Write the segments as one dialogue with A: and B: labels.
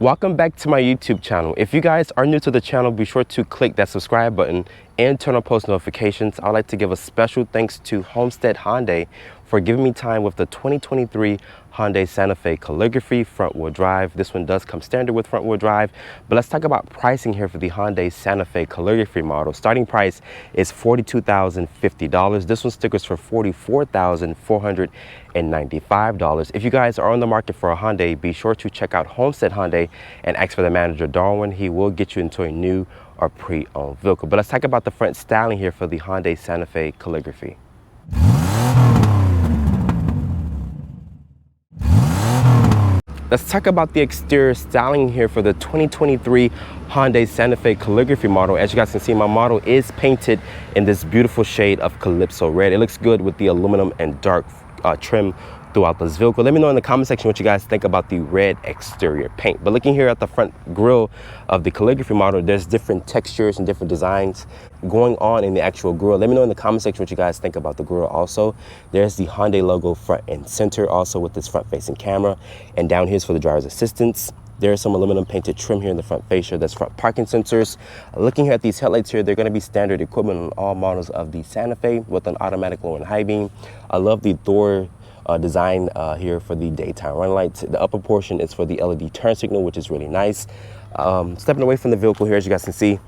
A: Welcome back to my YouTube channel. If you guys are new to the channel, be sure to click that subscribe button and turn on post notifications. I'd like to give a special thanks to Homestead Hyundai for giving me time with the 2023 Hyundai Santa Fe Calligraphy front-wheel drive. This one does come standard with front-wheel drive, but let's talk about pricing here for the Hyundai Santa Fe Calligraphy model. Starting price is $42,050. This one stickers for $44,495. If you guys are on the market for a Hyundai, be sure to check out Homestead Hyundai and ask for the manager Darwin. He will get you into a new or pre-owned vehicle. But let's talk about the front styling here for the Hyundai Santa Fe Calligraphy. Let's talk about the exterior styling here for the 2023 Hyundai Santa Fe Calligraphy model. As you guys can see, my model is painted in this beautiful shade of Calypso red. It looks good with the aluminum and dark trim throughout this vehicle. Let me know in the comment section what you guys think about the red exterior paint. But looking here at the front grille of the Calligraphy model, there's different textures and different designs going on in the actual grille. Let me know in the comment section what you guys think about the grille. Also, there's the Hyundai logo front and center, also with this front facing camera, and down here's for the driver's assistance. There's some aluminum painted trim here in the front fascia. That's front parking sensors. Looking at these headlights here, they're going to be standard equipment on all models of the Santa Fe with an automatic low and high beam. I love the door design here for the daytime running lights. The upper portion is for the LED turn signal, which is really nice. Stepping away from the vehicle here, as you guys can see,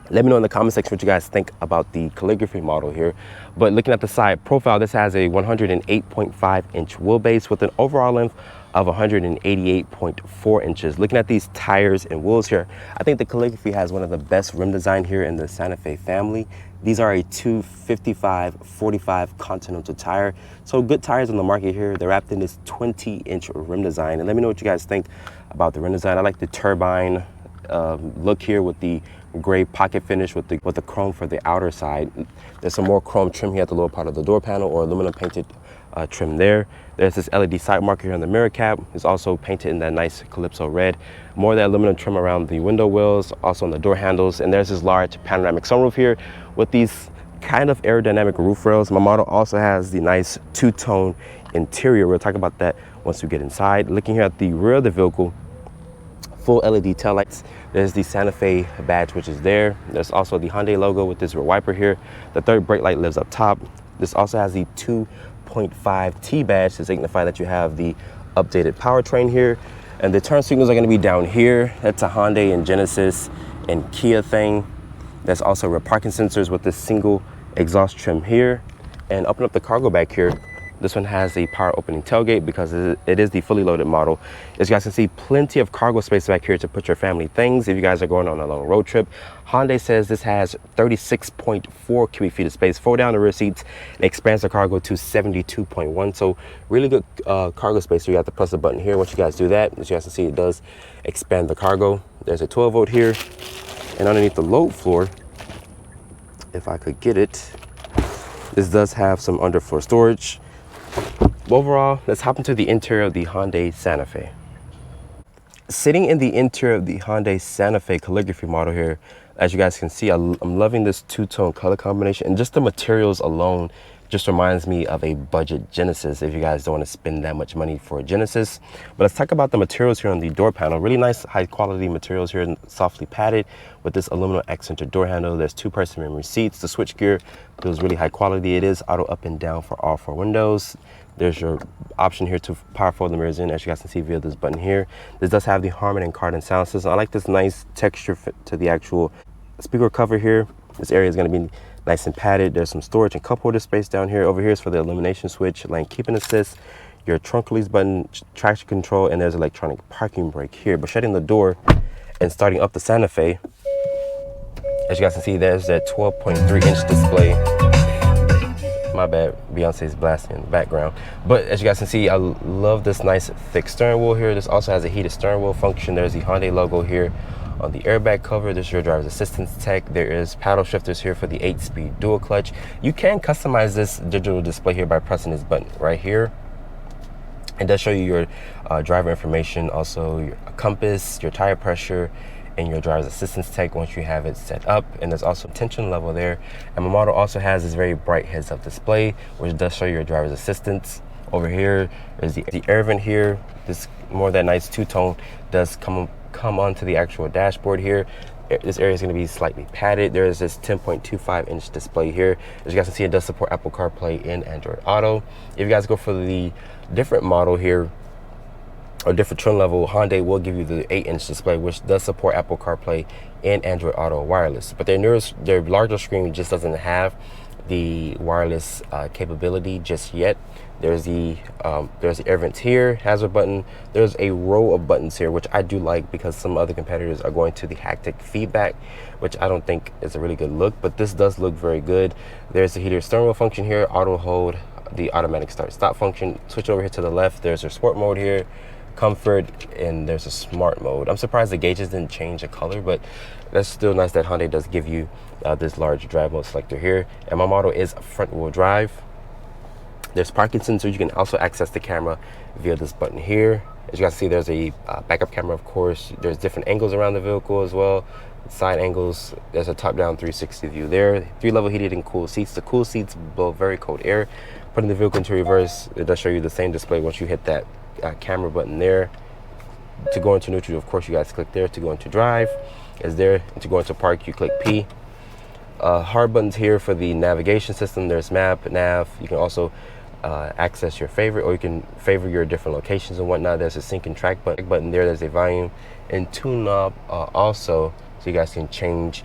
A: let me know in the comment section what you guys think about the Calligraphy model here. But looking at the side profile, this has a 108.5 inch wheelbase with an overall length of 188.4 inches. Looking at these tires and wheels here, I think the Calligraphy has one of the best rim design here in the Santa Fe family. These are a 255/45 Continental tire. So good tires on the market here. They're wrapped in this 20-inch rim design. And let me know what you guys think about the rim design. I like the turbine look here with the gray pocket finish with the chrome for the outer side. There's some more chrome trim here at the lower part of the door panel, or aluminum painted trim there. There's this LED side marker here on the mirror cap. It's also painted in that nice Calypso red. More of that aluminum trim around the window wells, also on the door handles. And there's this large panoramic sunroof here with these kind of aerodynamic roof rails. My model also has the nice two-tone interior. We'll talk about that once we get inside. Looking here at the rear of the vehicle, full LED taillights. There's the Santa Fe badge, which is there. There's also the Hyundai logo with this rear wiper here. The third brake light lives up top. This also has the 2.5 T badge to signify that you have the updated powertrain here. And the turn signals are going to be down here. That's a Hyundai and Genesis and Kia thing. There's also rear parking sensors with this single exhaust trim here. And open up the cargo back here. This one has a power opening tailgate because it is the fully loaded model. As you guys can see, plenty of cargo space back here to put your family things if you guys are going on a long road trip. Hyundai says this has 36.4 cubic feet of space. Fold down the rear seats and expands the cargo to 72.1. So really good cargo space. So you have to press the button here. Once you guys do that, as you guys can see, it does expand the cargo. There's a 12 volt here. And underneath the load floor, if I could get it, this does have some underfloor storage. Overall, let's hop into the interior of the Hyundai Santa Fe. Sitting in the interior of the Hyundai Santa Fe Calligraphy model here, as you guys can see, I'm loving this two-tone color combination, and just the materials alone just reminds me of a budget Genesis if you guys don't want to spend that much money for a Genesis. But let's talk about the materials here on the door panel. Really nice high quality materials here, softly padded with this aluminum accented door handle. There's 2-person memory seats. The switch gear feels really high quality. It is auto up and down for all 4 windows. There's your option here to power fold the mirrors in, as you guys can see via this button here. This does have the Harman and Kardon sound system. I like this nice texture fit to the actual speaker cover here. This area is going to be nice and padded. There's some storage and cup holder space down here. Over here is for the illumination switch, lane keeping assist, your trunk release button, traction control, and there's electronic parking brake here. But shutting the door and starting up the Santa Fe, as you guys can see, there's that 12.3 inch display. My bad, Beyonce's blasting in the background. But as you guys can see, I love this nice thick steering wheel here. This also has a heated steering wheel function. There's the Hyundai logo here on the airbag cover. There's your driver's assistance tech. There is paddle shifters here for the 8-speed dual clutch. You can customize this digital display here by pressing this button right here. It does show you your driver information, also your compass, your tire pressure, and your driver's assistance tech once you have it set up. And there's also tension level there. And my model also has this very bright heads-up display, which does show your driver's assistance. Over here is the air vent here. This more that nice two-tone does come onto the actual dashboard here. This area is going to be slightly padded. There is this 10.25-inch display here. As you guys can see, it does support Apple CarPlay and Android Auto. If you guys go for the different model here, or different trim level, Hyundai will give you the 8-inch display, which does support Apple CarPlay and Android Auto wireless. But their larger screen just doesn't have the wireless capability just yet. There's the air vents here, hazard button. There's a row of buttons here, which I do like because some other competitors are going to the haptic feedback, which I don't think is a really good look, but this does look very good. There's the heated steering wheel function here, auto hold, the automatic start stop function. Switch over here to the left, there's a sport mode here, comfort, and there's a smart mode. I'm surprised the gauges didn't change the color, but that's still nice that Hyundai does give you this large drive mode selector here. And my model is front wheel drive. There's parking sensors. You can also access the camera via this button here. As you guys see, there's a backup camera, of course. There's different angles around the vehicle as well. Side angles. There's a top-down 360 view there. 3-level heated and cooled seats. The cool seats blow very cold air. Putting the vehicle into reverse, it does show you the same display once you hit that camera button there. To go into neutral, of course, you guys click there. To go into drive is there. And to go into park, you click P. Hard buttons here for the navigation system. There's map, nav. You can also access your favorite, or you can favor your different locations and whatnot. There's a sync and track button there. There's a volume and tune knob also, so you guys can change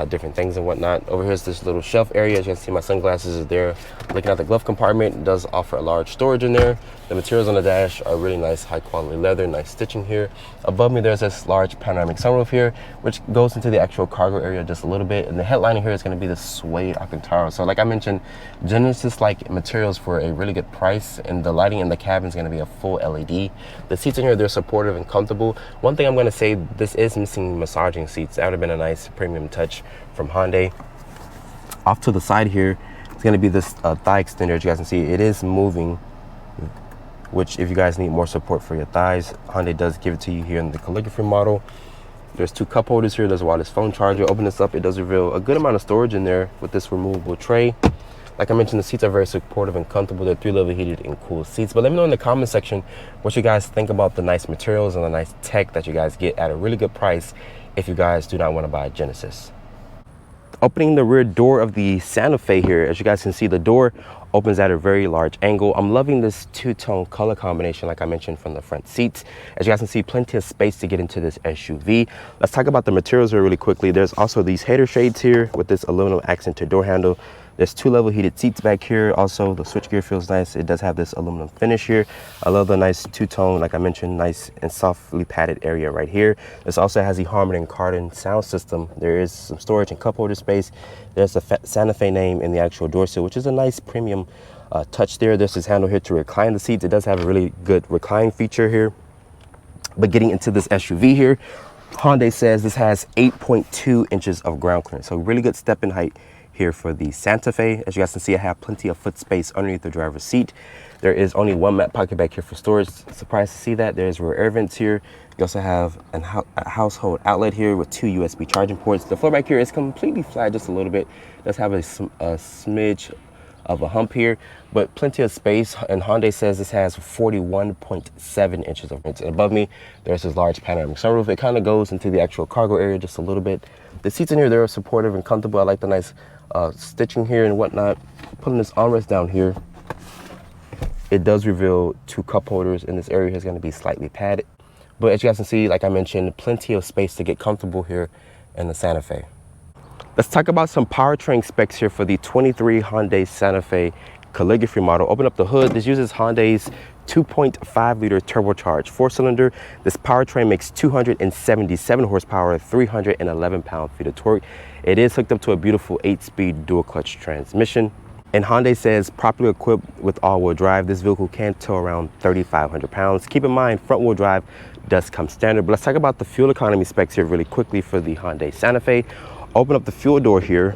A: different things and whatnot. Over here is this little shelf area. As you can see, my sunglasses is there. Looking at the glove compartment, it does offer a large storage in there. The materials on the dash are really nice, high quality leather, nice stitching here. Above me, there's this large panoramic sunroof here, which goes into the actual cargo area just a little bit. And the headliner here is going to be the suede Alcantara. So like I mentioned, Genesis-like materials for a really good price, and the lighting in the cabin is going to be a full LED. The seats in here, they're supportive and comfortable. One thing I'm going to say, this is missing massaging seats. That would have been a nice premium touch from Hyundai. Off to the side here, it's going to be this thigh extender. As you guys can see, it is moving, which if you guys need more support for your thighs, Hyundai does give it to you here in the Calligraphy model. There's 2 cup holders here. There's a wireless phone charger. Open this up, it does reveal a good amount of storage in there with this removable tray. Like I mentioned, the seats are very supportive and comfortable. They're 3-level heated and cooled seats. But let me know in the comment section what you guys think about the nice materials and the nice tech that you guys get at a really good price if you guys do not want to buy a Genesis. Opening the rear door of the Santa Fe here, as you guys can see, the door opens at a very large angle. I'm loving this 2-tone color combination, like I mentioned, from the front seats. As you guys can see, plenty of space to get into this SUV. Let's talk about the materials here really quickly. There's also these header shades here with this aluminum accented door handle. There's 2-level heated seats back here. Also, the switchgear feels nice. It does have this aluminum finish here. I love the nice 2-tone, like I mentioned, nice and softly padded area right here. This also has the Harman and Kardon sound system. There is some storage and cup holder space. There's the Santa Fe name in the actual door sill, which is a nice premium touch there. There's this handle here to recline the seats. It does have a really good recline feature here. But getting into this SUV here, Hyundai says this has 8.2 inches of ground clearance. So really good step in height here for the Santa Fe. As you guys can see, I have plenty of foot space underneath the driver's seat. There is only 1 mat pocket back here for storage. Surprised to see that. There's rear air vents here. You also have a household outlet here with 2 USB charging ports. The floor back here is completely flat, just a little bit. It does have a smidge of a hump here, but plenty of space. And Hyundai says this has 41.7 inches of vents. And above me, there's this large panoramic sunroof. It kind of goes into the actual cargo area just a little bit. The seats in here, they're supportive and comfortable. I like the nice stitching here and whatnot. Putting this armrest down here, it does reveal 2 cup holders, and this area is going to be slightly padded. But as you guys can see, like I mentioned, plenty of space to get comfortable here in the Santa Fe. Let's talk about some powertrain specs here for the 23 Hyundai Santa Fe Calligraphy model. Open up the hood. This uses Hyundai's 2.5-liter turbocharged 4-cylinder. This powertrain makes 277 horsepower, 311 pound-feet of torque. It is hooked up to a beautiful 8-speed dual-clutch transmission. And Hyundai says properly equipped with all-wheel drive, this vehicle can tow around 3,500 pounds. Keep in mind, front-wheel drive does come standard. But let's talk about the fuel economy specs here really quickly for the Hyundai Santa Fe. Open up the fuel door here.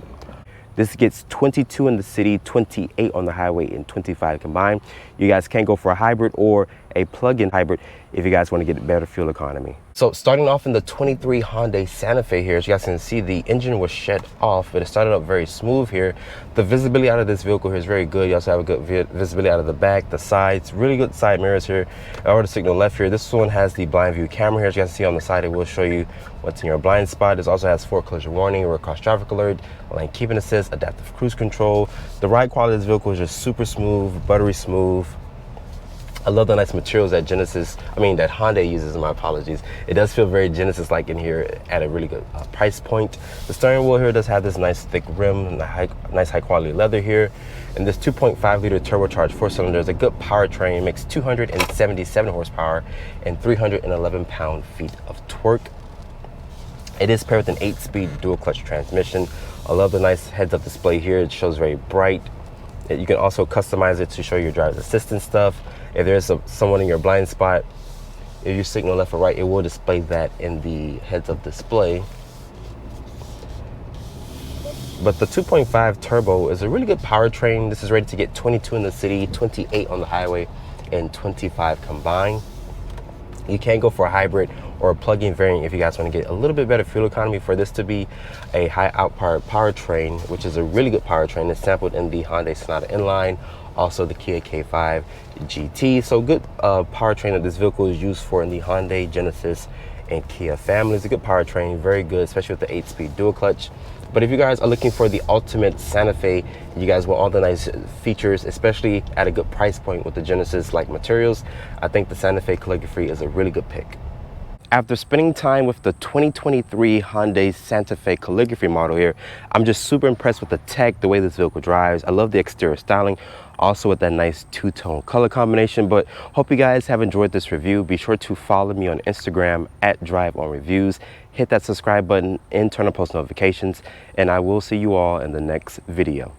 A: This gets 22 in the city, 28 on the highway, and 25 combined. You guys can go for a hybrid or a plug-in hybrid if you guys want to get better fuel economy. So starting off in the 23 Hyundai Santa Fe here, as you guys can see, the engine was shut off, but it started up very smooth here. The visibility out of this vehicle here is very good. You also have a good visibility out of the back, the sides, really good side mirrors here. Over the signal left here, this one has the blind view camera here. As you guys can see on the side, it will show you what's in your blind spot. This also has forward collision warning, rear cross traffic alert, lane keeping assist, adaptive cruise control. The ride quality of this vehicle is just super smooth, buttery smooth. I love the nice materials that that Hyundai uses, my apologies. It does feel very Genesis-like in here at a really good price point. The steering wheel here does have this nice thick rim and nice high quality leather here. And this 2.5 liter turbocharged 4-cylinder is a good powertrain. It makes 277 horsepower and 311 pound-feet of torque. It is paired with an 8-speed dual clutch transmission. I love the nice heads-up display here. It shows very bright. You can also customize it to show your driver's assistance stuff. If there's someone in your blind spot, if you signal left or right, it will display that in the heads-up display. But the 2.5 turbo is a really good powertrain. This is rated to get 22 in the city, 28 on the highway, and 25 combined. You can go for a hybrid or a plug-in variant if you guys want to get a little bit better fuel economy. For this to be a high outpower powertrain, which is a really good powertrain, it's sampled in the Hyundai Sonata Inline, also the Kia K5 GT. So good powertrain that this vehicle is used for in the Hyundai, Genesis, and Kia families. A good powertrain, very good, especially with the 8-speed dual clutch. But if you guys are looking for the ultimate Santa Fe, you guys want all the nice features, especially at a good price point with the Genesis-like materials, I think the Santa Fe Calligraphy is a really good pick. After spending time with the 2023 Hyundai Santa Fe Calligraphy model here, I'm just super impressed with the tech, the way this vehicle drives. I love the exterior styling, also with that nice two-tone color combination. But hope you guys have enjoyed this review. Be sure to follow me on Instagram at DriveOnReviews. Hit that subscribe button and turn on post notifications. And I will see you all in the next video.